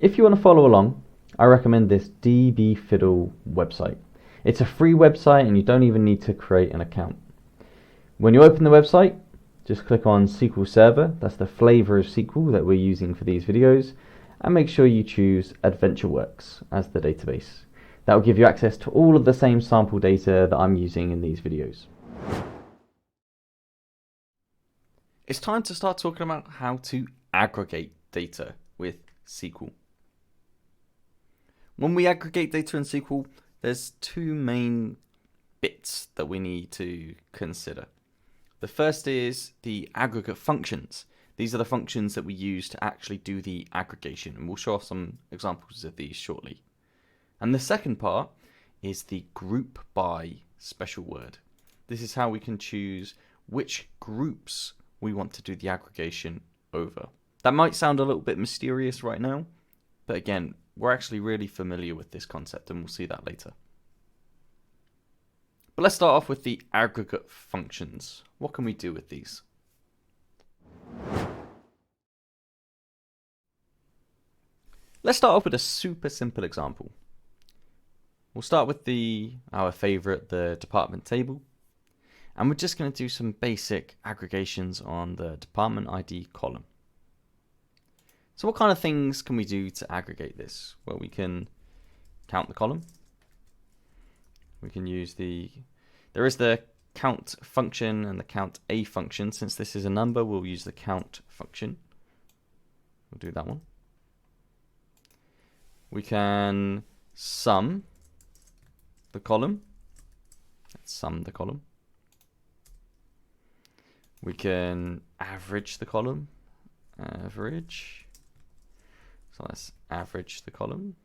If you want to follow along, I recommend this dbfiddle website. It's a free website and you don't even need to create an account. When you open the website, just click on SQL Server, that's the flavor of SQL that we're using for these videos, and make sure you choose AdventureWorks as the database. That will give you access to all of the same sample data that I'm using in these videos. It's time to start talking about how to aggregate data with SQL. When we aggregate data in SQL, there's two main bits that we need to consider. The first is the aggregate functions. These are the functions that we use to actually do the aggregation, and we'll show off some examples of these shortly. And the second part is the group by special word. This is how we can choose which groups we want to do the aggregation over. That might sound a little bit mysterious right now, but again, we're actually really familiar with this concept and we'll see that later. But let's start off with the aggregate functions. What can we do with these? Let's start off with a super simple example. We'll start with our favorite, the department table. And we're just going to do some basic aggregations on the department ID column. So what kind of things can we do to aggregate this? Well, we can count the column. We can use there is the count function and the count a function. Since this is a number, we'll use the count function. We'll do that one. We can sum the column. Let's sum the column. We can average the column. Average. So let's average the column.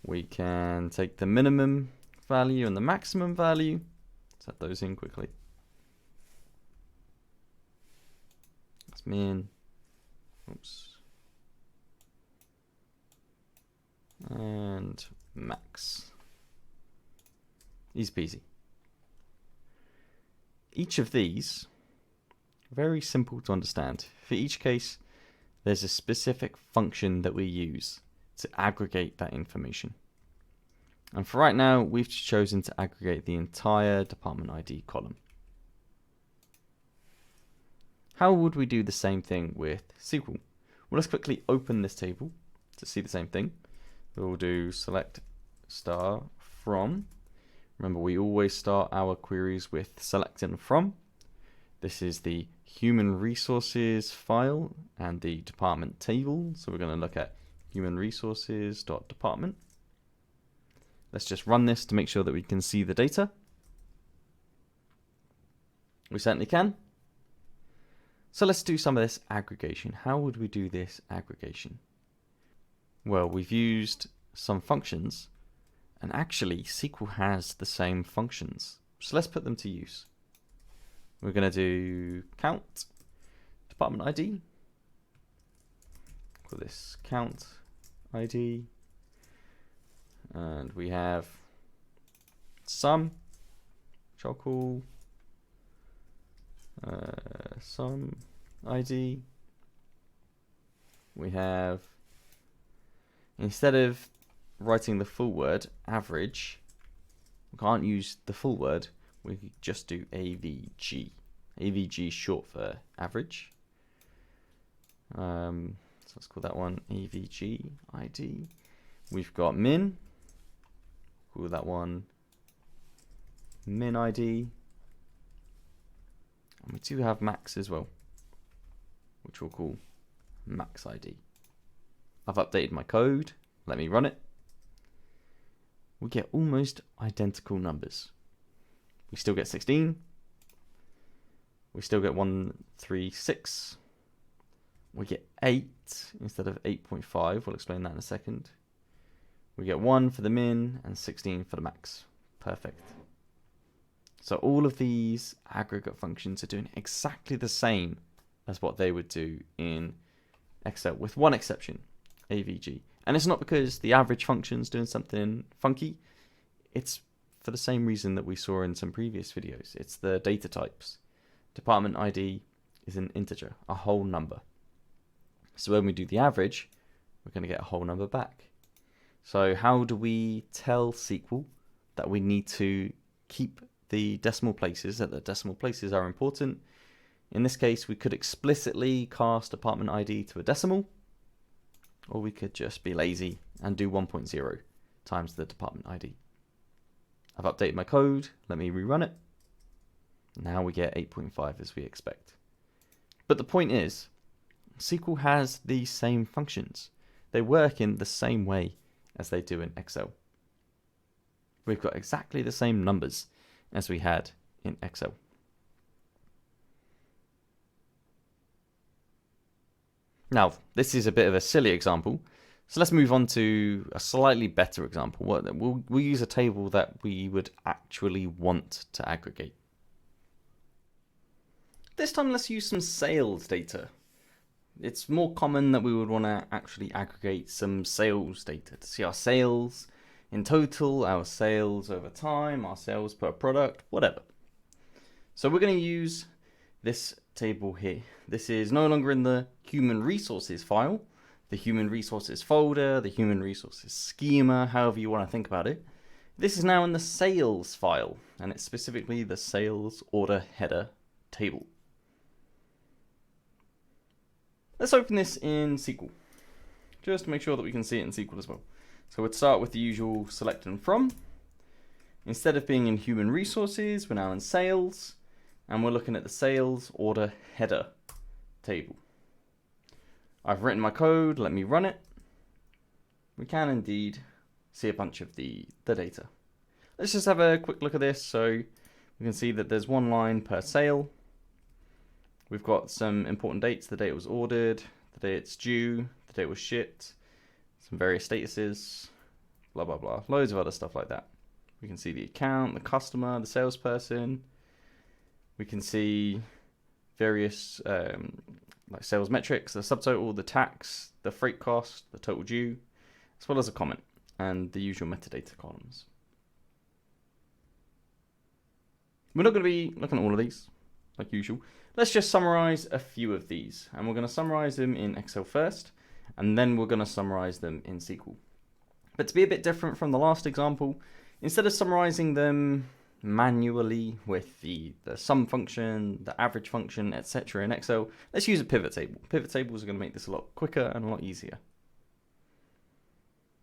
We can take the minimum value and the maximum value. Set those in quickly. That's min. Oops. And max. Easy peasy. Each of these, very simple to understand. For each case, there's a specific function that we use to aggregate that information. And for right now, we've chosen to aggregate the entire department ID column. How would we do the same thing with SQL? Well, let's quickly open this table to see the same thing. We'll do select star from. Remember, we always start our queries with selecting from. This is the human resources file and the department table. So we're going to look at human resources.department. Let's just run this to make sure that we can see the data. We certainly can. So let's do some of this aggregation. How would we do this aggregation? Well, we've used some functions, and actually SQL has the same functions. So let's put them to use. We're going to do count department ID. Call this count ID. And we have sum, which I'll call sum ID. We have, instead of writing the full word average, we can't use the full word, we could just do AVG. AVG is short for average. So let's call that one AVG ID. We've got min. Call that one min ID. And we do have max as well, which we'll call max ID. I've updated my code. Let me run it. We get almost identical numbers. We still get 16. We still get 136. We get 8 instead of 8.5. We'll explain that in a second. We get 1 for the min and 16 for the max. Perfect. So all of these aggregate functions are doing exactly the same as what they would do in Excel, with one exception, AVG. And it's not because the average function's doing something funky. It's for the same reason that we saw in some previous videos. It's the data types. Department ID is an integer, a whole number. So when we do the average, we're going to get a whole number back. So how do we tell SQL that we need to keep the decimal places, that the decimal places are important? In this case, we could explicitly cast department ID to a decimal, or we could just be lazy and do 1.0 times the department ID. I've updated my code. Let me rerun it. Now we get 8.5 as we expect. But the point is, SQL has these same functions. They work in the same way as they do in Excel. We've got exactly the same numbers as we had in Excel. Now, this is a bit of a silly example, so let's move on to a slightly better example. We'll use a table that we would actually want to aggregate. This time, let's use some sales data. It's more common that we would want to actually aggregate some sales data to see our sales in total, our sales over time, our sales per product, whatever. So we're going to use this table here. This is no longer in the human resources file, the human resources folder, the human resources schema, however you want to think about it. This is now in the sales file, and it's specifically the sales order header table. Let's open this in SQL, just to make sure that we can see it in SQL as well. So we'd start with the usual select and from. Instead of being in human resources, we're now in sales, and we're looking at the sales order header table. I've written my code, let me run it. We can indeed see a bunch of the data. Let's just have a quick look at this. So we can see that there's one line per sale. We've got some important dates, the date it was ordered, the day it's due, the day it was shipped, some various statuses, blah, blah, blah. Loads of other stuff like that. We can see the account, the customer, the salesperson. We can see various like sales metrics, the subtotal, the tax, the freight cost, the total due, as well as a comment and the usual metadata columns. We're not going to be looking at all of these like usual. Let's just summarize a few of these, and we're going to summarize them in Excel first, and then we're going to summarize them in SQL. But to be a bit different from the last example, instead of summarizing them manually with the sum function, the average function, etc. in Excel, let's use a pivot table. Pivot tables are going to make this a lot quicker and a lot easier.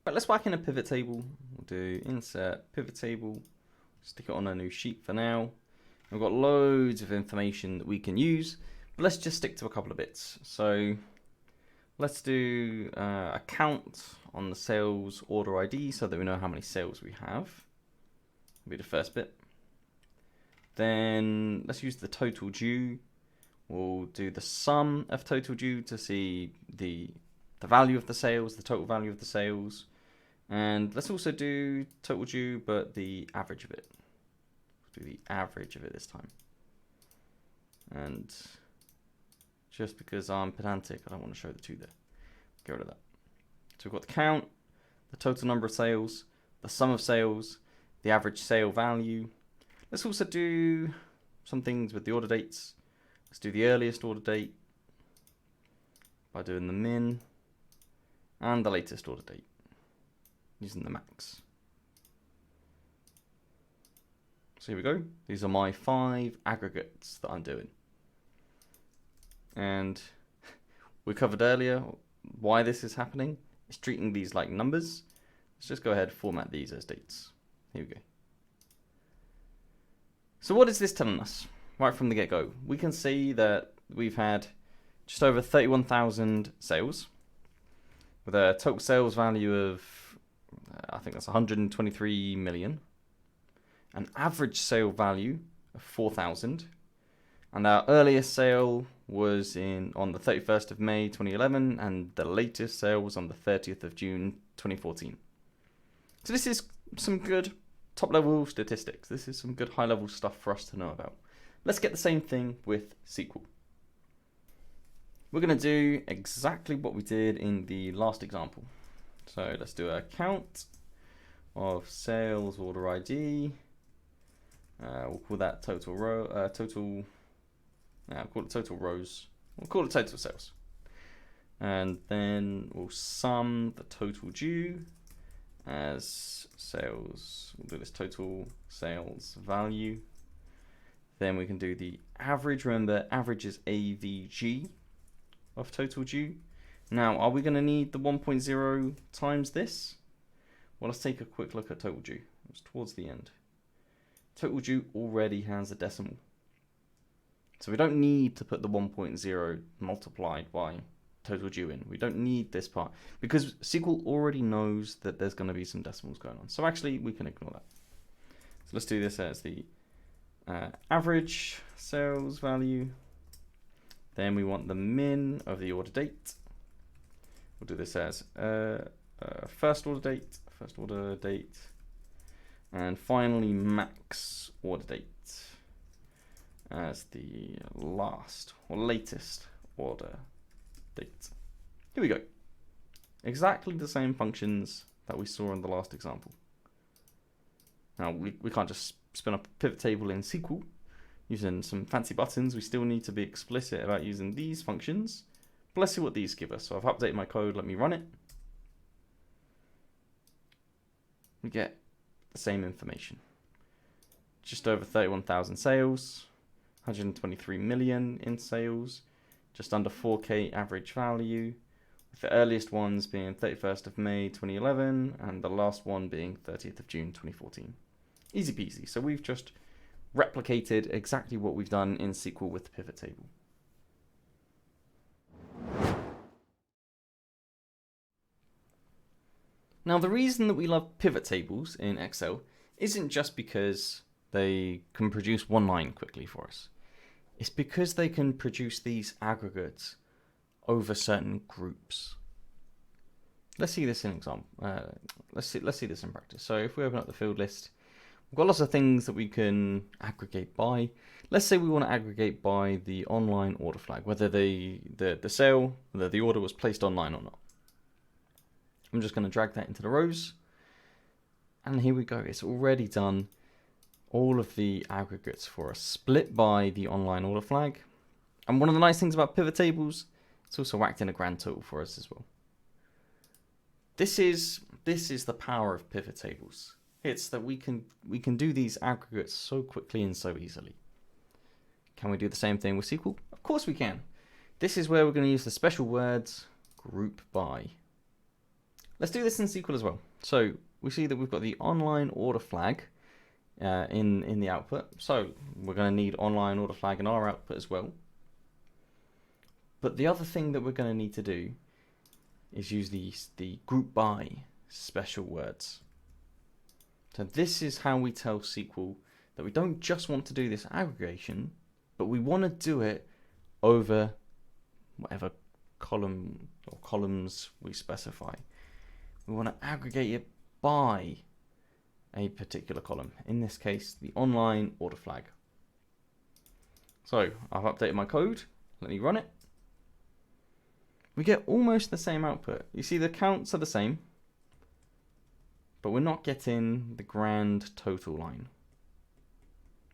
Right, let's whack in a pivot table. We'll do insert pivot table, stick it on a new sheet for now. We've got loads of information that we can use, but let's just stick to a couple of bits. So let's do a count on the sales order ID so that we know how many sales we have. That'll be the first bit. Then let's use the total due. We'll do the sum of total due to see the value of the sales, the total value of the sales. And let's also do total due, but the average of it. Do the average of it this time. And just because I'm pedantic, I don't want to show the two there. Get rid of that. So we've got the count, the total number of sales, the sum of sales, the average sale value. Let's also do some things with the order dates. Let's do the earliest order date by doing the min, and the latest order date using the max. So here we go. These are my 5 aggregates that I'm doing. And we covered earlier why this is happening. It's treating these like numbers. Let's just go ahead and format these as dates. Here we go. So what is this telling us? Right from the get-go, we can see that we've had just over 31,000 sales with a total sales value of, I think that's 123 million. An average sale value of 4,000, and our earliest sale was on the 31st of May 2011, and the latest sale was on the 30th of June 2014. So this is some good top-level statistics. This is some good high-level stuff for us to know about. Let's get the same thing with SQL. We're going to do exactly what we did in the last example. So let's do a count of sales order ID. We'll call that total Now call it total rows. We'll call it total sales. And then we'll sum the total due as sales. We'll do this total sales value. Then we can do the average. Remember, average is AVG of total due. Now, are we going to need the 1.0 times this? Well, let's take a quick look at total due. It's towards the end. Total due already has a decimal. So we don't need to put the 1.0 multiplied by total due in. We don't need this part because SQL already knows that there's going to be some decimals going on. So actually, we can ignore that. So let's do this as the average sales value. Then we want the min of the order date. We'll do this as first order date, and finally max order date as the last or latest order date. Here we go. Exactly the same functions that we saw in the last example. Now we can't just spin up a pivot table in SQL using some fancy buttons. We still need to be explicit about using these functions. But let's see what these give us. So I've updated my code. Let me run it. We get the same information. Just over 31,000 sales, 123 million in sales, just under 4K average value, with the earliest ones being 31st of May 2011 and the last one being 30th of June 2014. Easy peasy. So we've just replicated exactly what we've done in SQL with the pivot table. Now, the reason that we love pivot tables in Excel isn't just because they can produce one line quickly for us. It's because they can produce these aggregates over certain groups. Let's see this in example. Let's see this in practice. So if we open up the field list, we've got lots of things that we can aggregate by. Let's say we want to aggregate by the online order flag, whether the order was placed online or not. I'm just going to drag that into the rows. And here we go. It's already done all of the aggregates for us, split by the online order flag. And one of the nice things about pivot tables, it's also whacked in a grand total for us as well. This is the power of pivot tables. It's that we can do these aggregates so quickly and so easily. Can we do the same thing with SQL? Of course we can. This is where we're going to use the special words group by. Let's do this in SQL as well. So we see that we've got the online order flag in the output. So we're going to need online order flag in our output as well. But the other thing that we're going to need to do is use the group by special words. So this is how we tell SQL that we don't just want to do this aggregation, but we want to do it over whatever column or columns we specify. We want to aggregate it by a particular column, in this case the online order flag. So I've updated my code, let me run it. We get almost the same output. You see the counts are the same, but we're not getting the grand total line.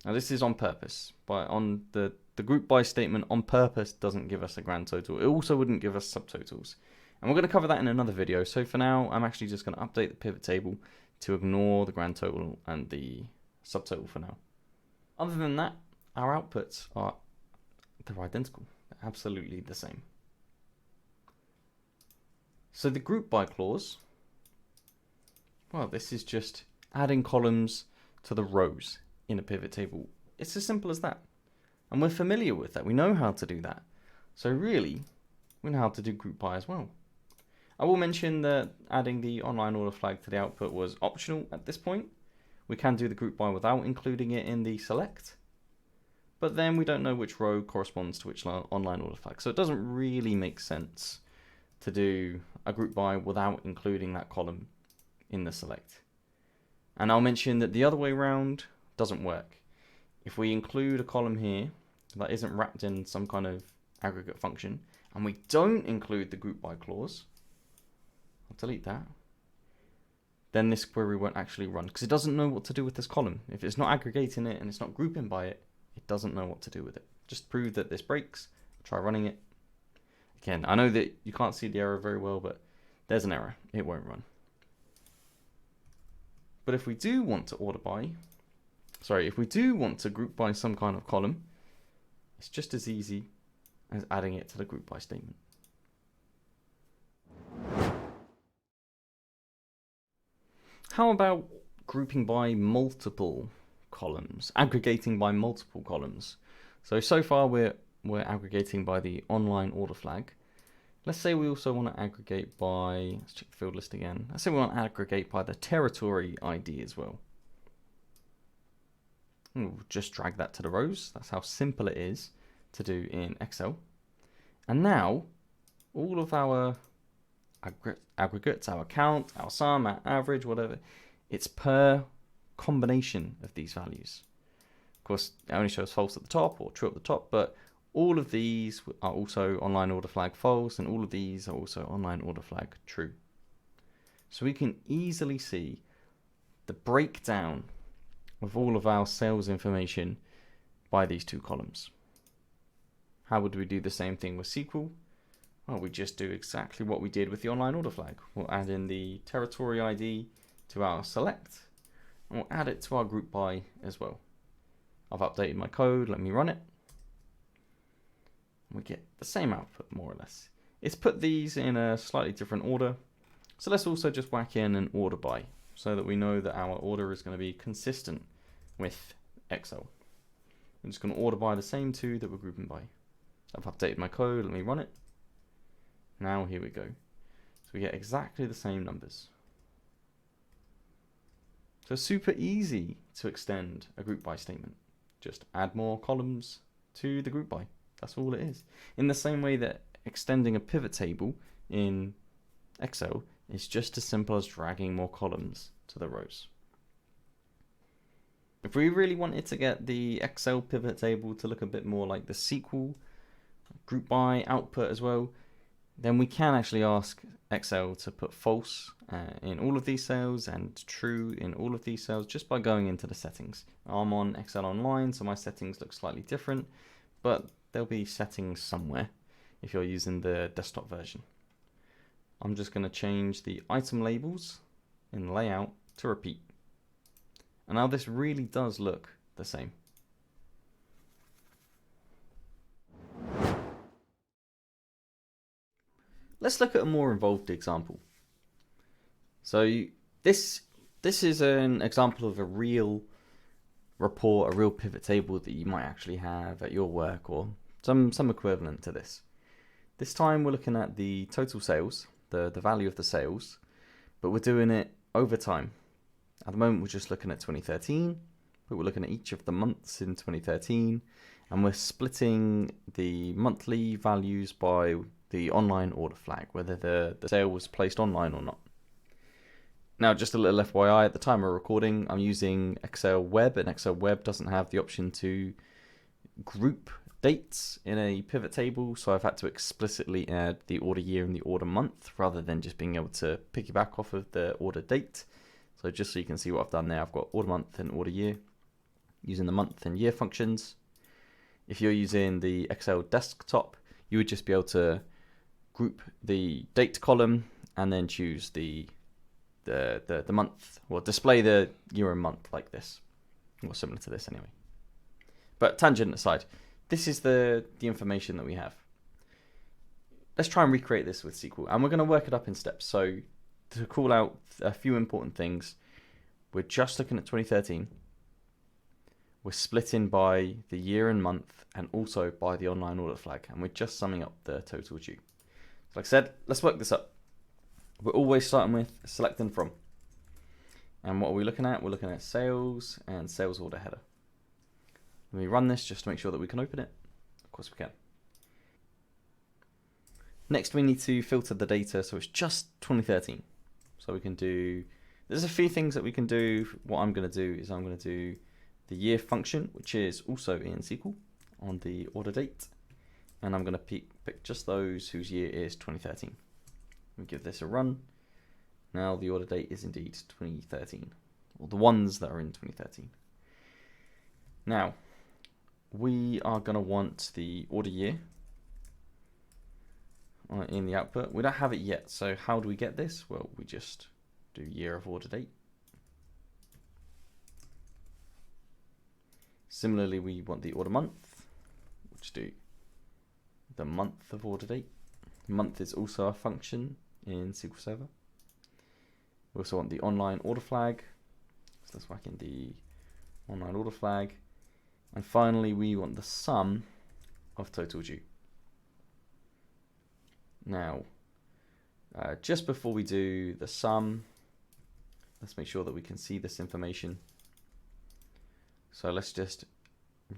Now this is on purpose, but on the group by statement on purpose doesn't give us a grand total. It also wouldn't give us subtotals. And we're going to cover that in another video. So for now, I'm actually just going to update the pivot table to ignore the grand total and the subtotal for now. Other than that, our outputs they're identical. They're absolutely the same. So the group by clause, well, this is just adding columns to the rows in a pivot table. It's as simple as that. And we're familiar with that. We know how to do that. So really, we know how to do group by as well. I will mention that adding the online order flag to the output was optional at this point. We can do the group by without including it in the select. But then we don't know which row corresponds to which online order flag. So it doesn't really make sense to do a group by without including that column in the select. And I'll mention that the other way around doesn't work. If we include a column here that isn't wrapped in some kind of aggregate function, and we don't include the group by clause, I'll delete that, then this query won't actually run because it doesn't know what to do with this column. If it's not aggregating it and it's not grouping by it, it doesn't know what to do with it. Just to prove that this breaks, try running it. Again, I know that you can't see the error very well, but there's an error. It won't run. But if we do want to if we do want to group by some kind of column, it's just as easy as adding it to the group by statement. How about grouping by multiple columns, aggregating by multiple columns? So far we're aggregating by the online order flag. Let's say we also want to aggregate by, let's check the field list again. Let's say we want to aggregate by the territory ID as well. We'll just drag that to the rows. That's how simple it is to do in Excel. And now all of our aggregates, our count, our sum, our average, whatever, it's per combination of these values. Of course, it only shows false at the top or true at the top, but all of these are also online order flag false, and all of these are also online order flag true. So we can easily see the breakdown of all of our sales information by these two columns. How would we do the same thing with SQL? Well, we just do exactly what we did with the online order flag. We'll add in the territory ID to our select, and we'll add it to our group by as well. I've updated my code, let me run it. We get the same output, more or less. It's put these in a slightly different order. So let's also just whack in an order by, so that we know that our order is going to be consistent with Excel. I'm just going to order by the same two that we're grouping by. I've updated my code, let me run it. Now here we go. So we get exactly the same numbers. So super easy to extend a group by statement. Just add more columns to the group by. That's all it is. In the same way that extending a pivot table in Excel is just as simple as dragging more columns to the rows. If we really wanted to get the Excel pivot table to look a bit more like the SQL group by output as well, then we can actually ask Excel to put false in all of these cells and true in all of these cells just by going into the settings. I'm on Excel Online, so my settings look slightly different, but there'll be settings somewhere if you're using the desktop version. I'm just going to change the item labels in layout to repeat. And now this really does look the same. Let's look at a more involved example. So this is an example of a real report, a real pivot table that you might actually have at your work, or some equivalent to this. This time we're looking at the total sales, the value of the sales, but we're doing it over time. At the moment we're just looking at 2013, but we're looking at each of the months in 2013, and we're splitting the monthly values by the online order flag, whether the sale was placed online or not. Now, just a little FYI, at the time of recording, I'm using Excel Web, and Excel Web doesn't have the option to group dates in a pivot table, so I've had to explicitly add the order year and the order month, rather than just being able to piggyback off of the order date. So just so you can see what I've done there, I've got order month and order year, using the month and year functions. If you're using the Excel desktop, you would just be able to group the date column and then choose the month, or display the year and month like this, or similar to this anyway. But tangent aside, this is the information that we have. Let's try and recreate this with SQL, and we're going to work it up in steps. So to call out a few important things, we're just looking at 2013. We're splitting by the year and month, and also by the online order flag, and we're just summing up the total due. So like I said, let's work this up. We're always starting with selecting from. And what are we looking at? We're looking at sales and sales order header. Let me run this just to make sure that we can open it. Of course we can. Next we need to filter the data so it's just 2013. So we can do, there's a few things that we can do. What I'm going to do is I'm going to do the year function, which is also in SQL, on the order date. And I'm going to pick just those whose year is 2013. We give this a run. Now the order date is indeed 2013, or the ones that are in 2013. Now, we are going to want the order year in the output. We don't have it yet, so how do we get this? Well, we just do year of order date. Similarly, we want the order month, which do the month of order date. Month is also a function in SQL Server. We also want the online order flag, so let's whack in the online order flag. And finally, we want the sum of total due. Now, just before we do the sum, let's make sure that we can see this information. So let's just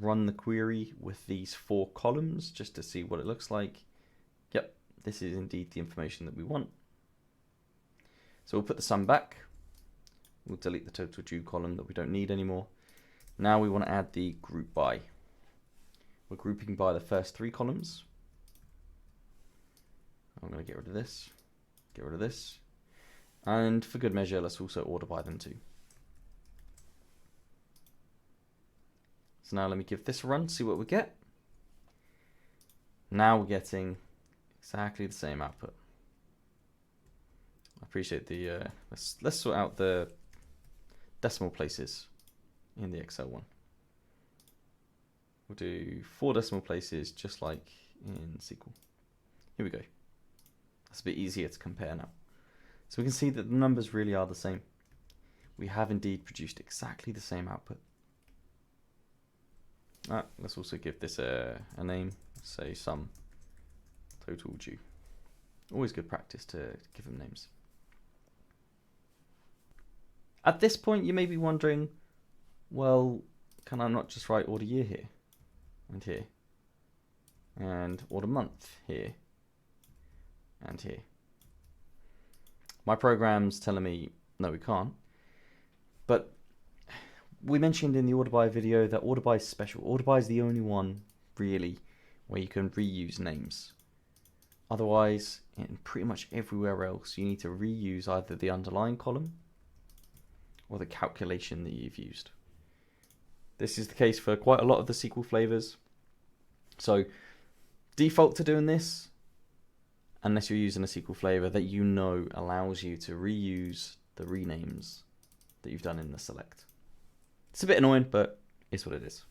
run the query with these 4 columns just to see what it looks like. Yep, this is indeed the information that we want. So we'll put the sum back. We'll delete the total due column that we don't need anymore. Now we want to add the group by. We're grouping by the first 3 columns. I'm going to get rid of this, get rid of this. And for good measure, let's also order by them too. So now let me give this a run, see what we get. Now we're getting exactly the same output. I appreciate the, let's sort out the decimal places in the Excel one. We'll do 4 decimal places just like in SQL. Here we go. That's a bit easier to compare now. So we can see that the numbers really are the same. We have indeed produced exactly the same output. Let's also give this a name, say sum total due. Always good practice to give them names. At this point, you may be wondering, well, can I not just write order year here and here and order month here and here? My program's telling me, no, we can't. But we mentioned in the order by video that order by is special. Order by is the only one, really, where you can reuse names. Otherwise, in pretty much everywhere else, you need to reuse either the underlying column or the calculation that you've used. This is the case for quite a lot of the SQL flavors. So, default to doing this, unless you're using a SQL flavor that you know allows you to reuse the renames that you've done in the select. It's a bit annoying, but it's what it is.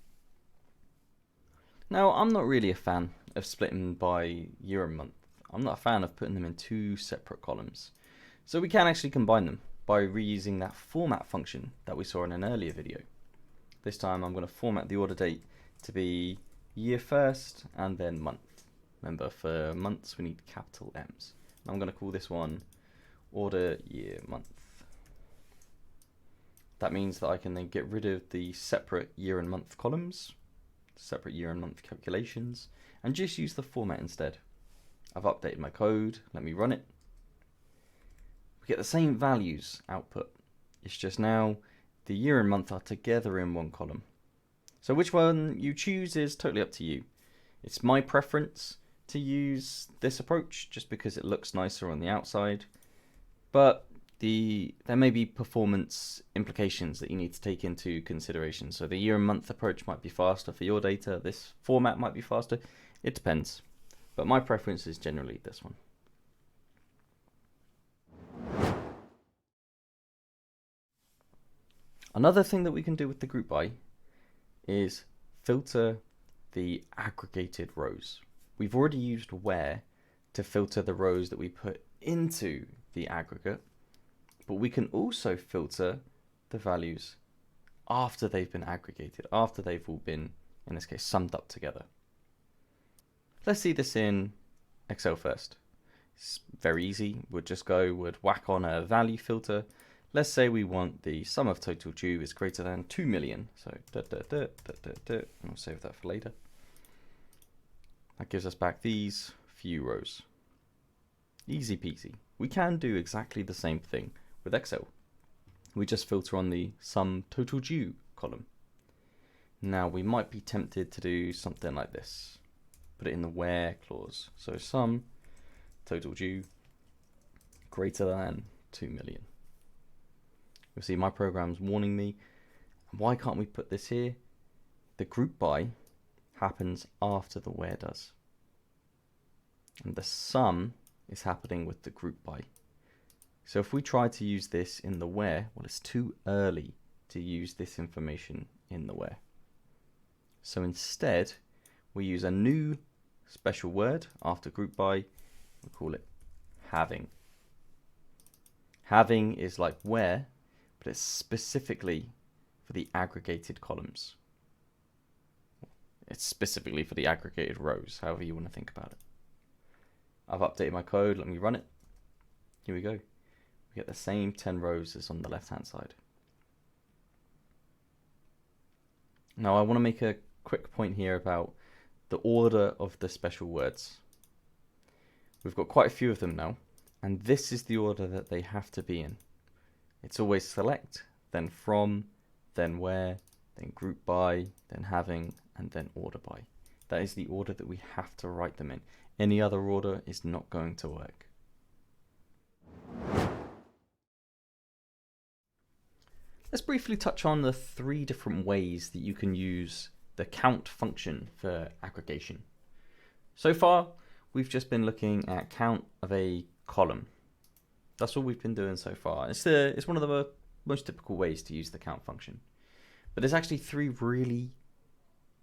Now, I'm not really a fan of splitting by year and month. I'm not a fan of putting them in 2 separate columns. So we can actually combine them by reusing that format function that we saw in an earlier video. This time I'm going to format the order date to be year first and then month. Remember, for months we need capital M's. I'm going to call this one order year month. That means that I can then get rid of the separate year and month columns, separate year and month calculations, and just use the format instead. I've updated my code, let me run it. We get the same values output. It's just now the year and month are together in one column. So which one you choose is totally up to you. It's my preference to use this approach just because it looks nicer on the outside, but there may be performance implications that you need to take into consideration. So the year and month approach might be faster for your data, this format might be faster, it depends. But my preference is generally this one. Another thing that we can do with the group by is filter the aggregated rows. We've already used where to filter the rows that we put into the aggregate, but we can also filter the values after they've been aggregated, after they've all been, in this case, summed up together. Let's see this in Excel first. It's very easy. We'd whack on a value filter. Let's say we want the sum of total due is greater than 2 million. So, and we'll save that for later. That gives us back these few rows. Easy peasy. We can do exactly the same thing with Excel. We just filter on the sum total due column. Now we might be tempted to do something like this. Put it in the where clause. So sum total due greater than 2 million. You'll see my program's warning me. Why can't we put this here? The group by happens after the where does. And the sum is happening with the group by. So if we try to use this in the where, well, it's too early to use this information in the where. So instead, we use a new special word after group by. We call it having. Having is like where, but it's specifically for the aggregated columns. It's specifically for the aggregated rows, however you want to think about it. I've updated my code. Let me run it. Here we go. We get the same 10 rows as on the left-hand side. Now I want to make a quick point here about the order of the special words. We've got quite a few of them now, and this is the order that they have to be in. It's always select, then from, then where, then group by, then having, and then order by. That is the order that we have to write them in. Any other order is not going to work. Let's briefly touch on the 3 different ways that you can use the count function for aggregation. So far, we've just been looking at count of a column. That's all we've been doing so far. It's one of the most typical ways to use the count function. But there's actually 3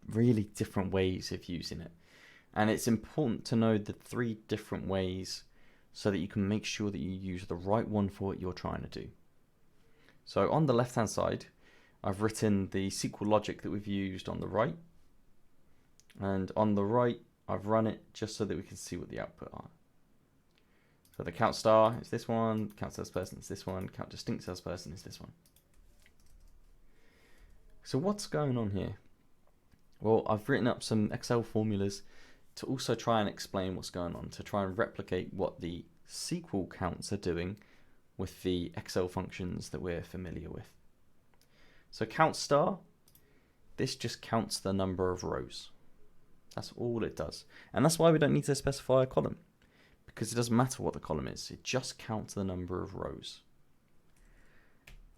really different ways of using it. And it's important to know the 3 different ways so that you can make sure that you use the right one for what you're trying to do. So on the left-hand side, I've written the SQL logic that we've used on the right. And on the right, I've run it just so that we can see what the output are. So the count star is this one, count salesperson is this one, count distinct salesperson is this one. So what's going on here? Well, I've written up some Excel formulas to also try and explain what's going on, to try and replicate what the SQL counts are doing with the Excel functions that we're familiar with. So count star, this just counts the number of rows. That's all it does. And that's why we don't need to specify a column, because it doesn't matter what the column is. It just counts the number of rows.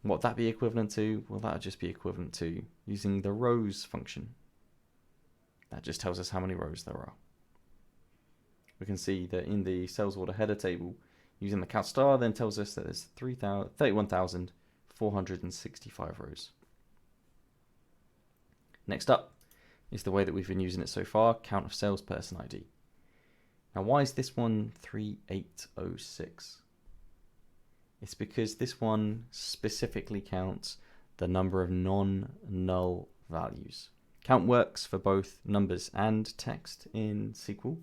What that be equivalent to? Well, that would just be equivalent to using the rows function. That just tells us how many rows there are. We can see that in the sales order header table, using the count star then tells us that there's 31,465 rows. Next up is the way that we've been using it so far, count of salesperson ID. Now why is this one 3806? It's because this one specifically counts the number of non-null values. Count works for both numbers and text in SQL,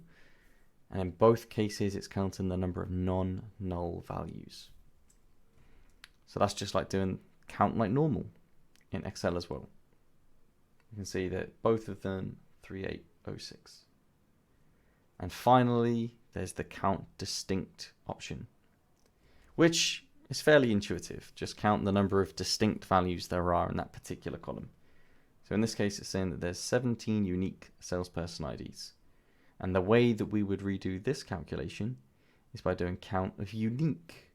and in both cases it's counting the number of non-null values. So that's just like doing count like normal in Excel as well. You can see that both of them 3806. And finally, there's the count distinct option, which is fairly intuitive. Just count the number of distinct values there are in that particular column. So in this case, it's saying that there's 17 unique salesperson IDs. And the way that we would redo this calculation is by doing count of unique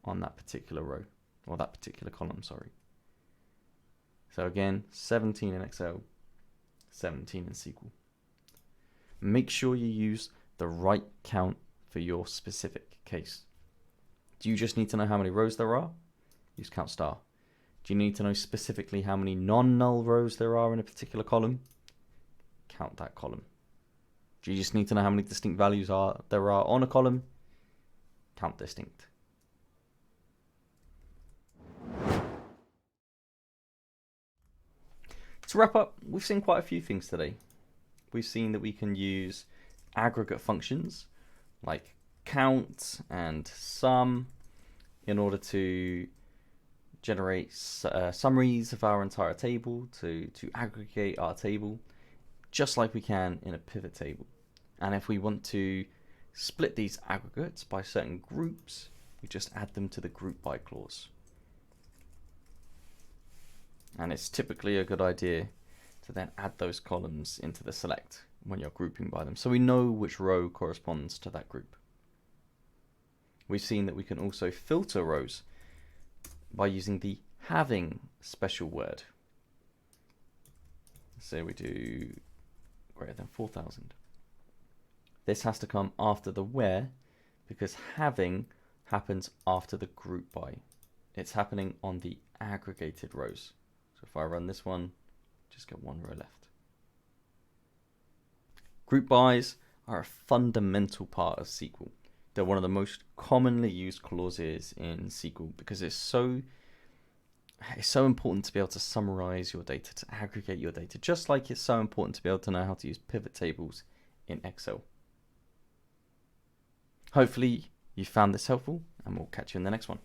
on that particular row, or that particular column, sorry. So again, 17 in Excel, 17 in SQL. Make sure you use the right count for your specific case. Do you just need to know how many rows there are? Use count star. Do you need to know specifically how many non-null rows there are in a particular column? Count that column. Do you just need to know how many distinct values there are on a column? Count distinct. To wrap up, we've seen quite a few things today. We've seen that we can use aggregate functions like count and sum in order to generate summaries of our entire table, to aggregate our table, just like we can in a pivot table. And if we want to split these aggregates by certain groups, we just add them to the group by clause. And it's typically a good idea to then add those columns into the select when you're grouping by them, so we know which row corresponds to that group. We've seen that we can also filter rows by using the having special word. So we do greater than 4,000. This has to come after the where, because having happens after the group by. It's happening on the aggregated rows. So if I run this one, just get one row left. Group bys are a fundamental part of SQL. They're one of the most commonly used clauses in SQL because it's so important to be able to summarize your data, to aggregate your data, just like it's so important to be able to know how to use pivot tables in Excel. Hopefully you found this helpful, and we'll catch you in the next one.